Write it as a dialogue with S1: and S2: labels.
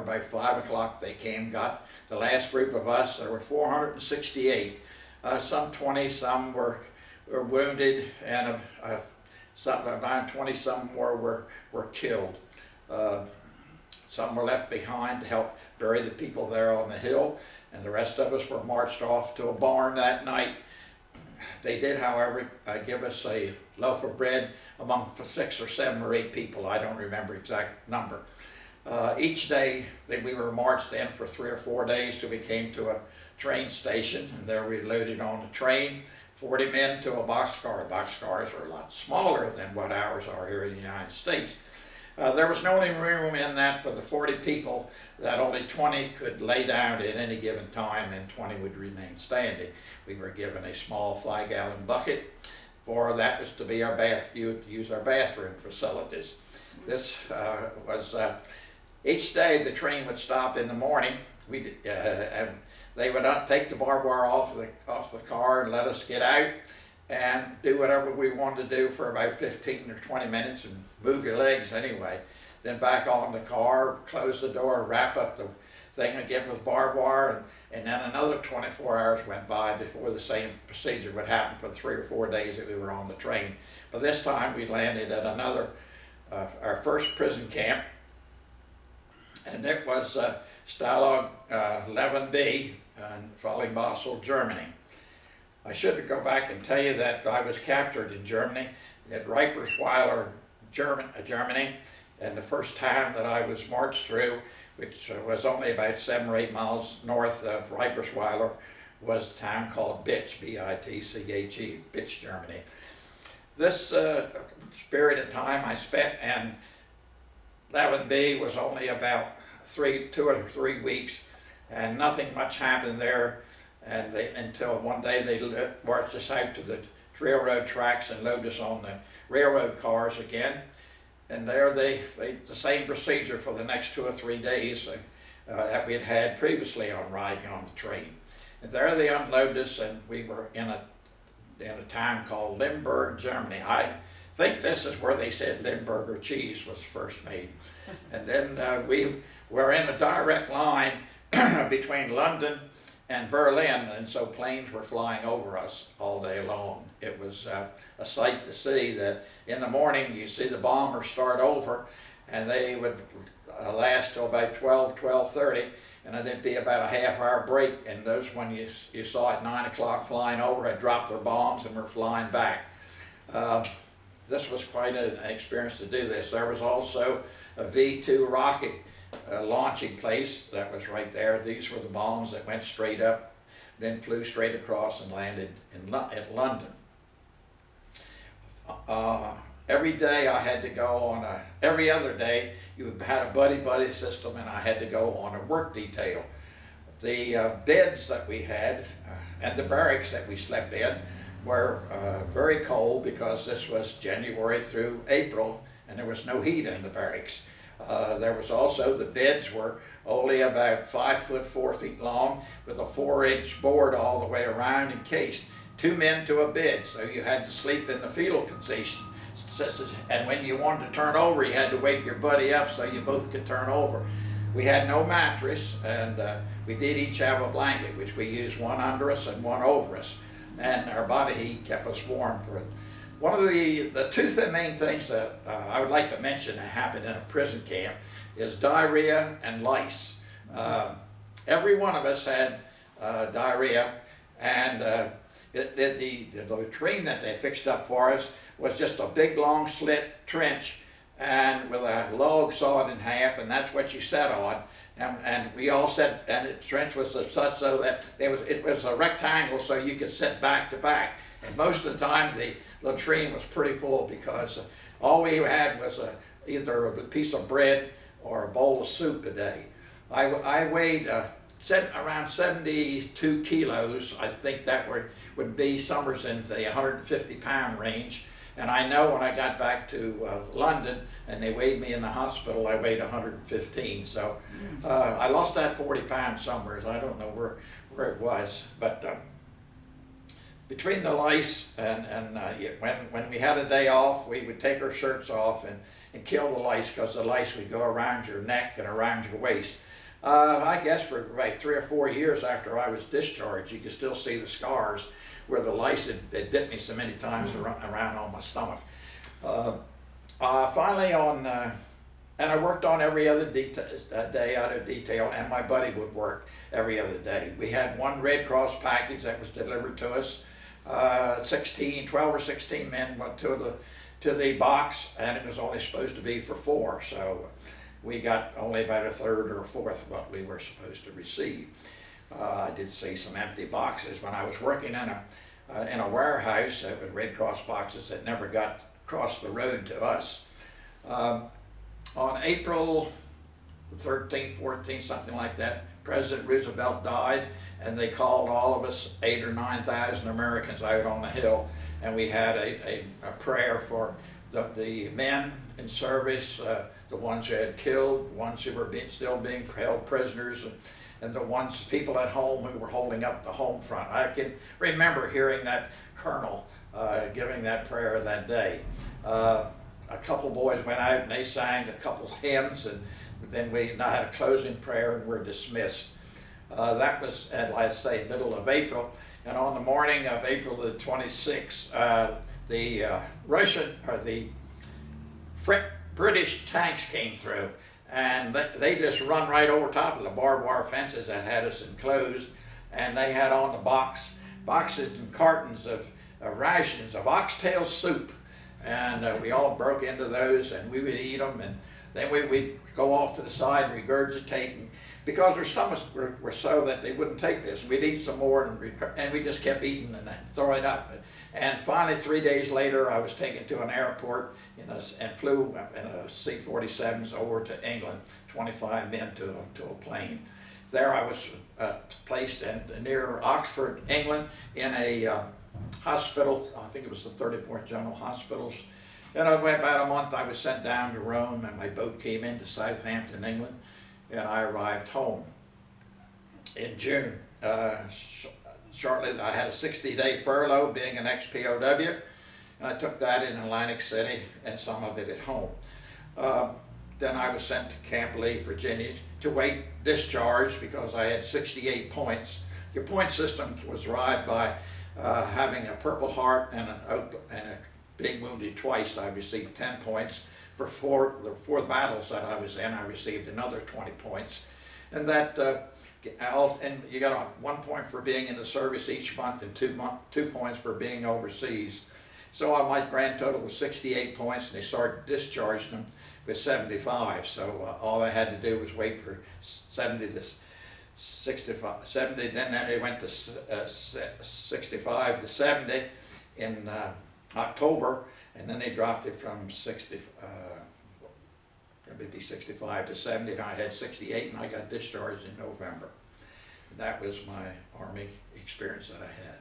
S1: by 5 o'clock they came, got the last group of us. There were 468. Some 20, some were wounded, and around 20 some more were killed. Some were left behind to help bury the people there on the hill, and the rest of us were marched off to a barn that night. They did, however, give us a loaf of bread among 6 or 7 or 8 people. I don't remember exact number. Each day we were marched in for 3 or 4 days till we came to a train station, and there we loaded on a train, 40 men to a boxcar. Boxcars are a lot smaller than what ours are here in the United States. There was no room in that for the 40 people, that only 20 could lay down at any given time and 20 would remain standing. We were given a small 5-gallon bucket, for that was to be our use our bathroom facilities. This was, each day the train would stop in the morning, and they would take the barbed wire off the car and let us get out and do whatever we wanted to do for about 15 or 20 minutes and move your legs anyway. Then back on the car, close the door, wrap up the thing again with barbed wire, and then another 24 hours went by before the same procedure would happen for the 3 or 4 days that we were on the train. But this time we landed at our first prison camp, and it was Stalag 11B in Falling-Basel, Germany. I should go back and tell you that I was captured in Germany, at Reipersweiler, Germany, and the first town that I was marched through, which was only about 7 or 8 miles north of Reipersweiler, was a town called Bitche, B-I-T-C-H-E, Bitche, Germany. This period of time I spent in 11B was only about 2 or 3 weeks, and nothing much happened there. And until one day they marched us out to the railroad tracks and loaded us on the railroad cars again. And there the same procedure for the next 2 or 3 days that we had previously on riding on the train. And there they unloaded us, and we were in a town called Limburg, Germany. I think this is where they said Limburger cheese was first made. And then we were in a direct line between London and Berlin, and so planes were flying over us all day long. It was a sight to see that in the morning you see the bombers start over, and they would last till about 12:30, and then it'd be about a half-hour break, and those when you saw at 9 o'clock flying over had dropped their bombs and were flying back. This was quite an experience to do this. There was also a V-2 rocket launching place that was right there. These were the bombs that went straight up, then flew straight across and landed at London. Every day I had to go on every other day you had a buddy system, and I had to go on a work detail. The beds that we had and the barracks that we slept in were very cold, because this was January through April and there was no heat in the barracks. There was also, the beds were only about 5 foot 4 feet long, with a 4-inch board all the way around encased. 2 men to a bed, so you had to sleep in the fetal position. And when you wanted to turn over, you had to wake your buddy up so you both could turn over. We had no mattress, and we did each have a blanket, which we used one under us and one over us. And our body heat kept us warm for it. One of the two main things that I would like to mention that happened in a prison camp is diarrhea and lice. Every one of us had diarrhea, and the latrine that they fixed up for us was just a big long slit trench, and with a log sawed in half, and that's what you sat on. And we all sat, and the trench was such so that it was a rectangle, so you could sit back to back. And most of the time the latrine was pretty full, because all we had was either a piece of bread or a bowl of soup a day. I weighed around 72 kilos. I think that would be somewhere in the 150-pound range. And I know when I got back to London and they weighed me in the hospital, I weighed 115. So I lost that 40 pounds somewhere. I don't know where it was. But between the lice and when we had a day off, we would take our shirts off and kill the lice, because the lice would go around your neck and around your waist. I guess for about 3 or 4 years after I was discharged, you could still see the scars where the lice had dipped me so many times around on my stomach. Finally and I worked on every other day out of detail, and my buddy would work every other day. We had one Red Cross package that was delivered to us. 12 or 16 men went to the box, and it was only supposed to be for 4, so we got only about a third or a fourth of what we were supposed to receive. I did see some empty boxes when I was working in a warehouse with Red Cross boxes that never got across the road to us. On April 13th, 14th, something like that, President Roosevelt died, and they called all of us, 8,000 or 9,000 Americans, out on the Hill, and we had a prayer for the men in service, the ones who had killed, the ones who were still being held prisoners, and the people at home who were holding up the home front. I can remember hearing that colonel giving that prayer that day. A couple boys went out and they sang a couple hymns, and then we had a closing prayer and were dismissed. That was at, let's say, middle of April, and on the morning of April the 26th, the British tanks came through, and they just run right over top of the barbed wire fences that had us enclosed, and they had on the boxes and cartons of rations of oxtail soup, and we all broke into those, and we would eat them, and then we'd go off to the side and regurgitate, and because their stomachs were so that they wouldn't take this, we'd eat some more, and we just kept eating and throwing up. And finally, 3 days later, I was taken to an airport and flew in a C-47s over to England, 25 men to a plane. There I was placed near Oxford, England, in a hospital. I think it was the 34th General Hospitals. And about a month I was sent down to Rome, and my boat came into Southampton, England, and I arrived home in June. Shortly, I had a 60-day furlough being an ex-POW, and I took that in Atlantic City and some of it at home. Then I was sent to Camp Lee, Virginia, to wait discharge because I had 68 points. Your point system was arrived by having a Purple Heart and a being wounded twice. I received 10 points. For the 4 battles that I was in, I received another 20 points. And that, and you got 1 point for being in the service each month, and 2 points for being overseas. So my grand total was 68 points, and they started discharging them with 75. So all I had to do was wait for 70 to 65, 70. Then they went to 65 to 70 in October, and then they dropped it from 65 to 70, and I had 68, and I got discharged in November. That was my Army experience that I had.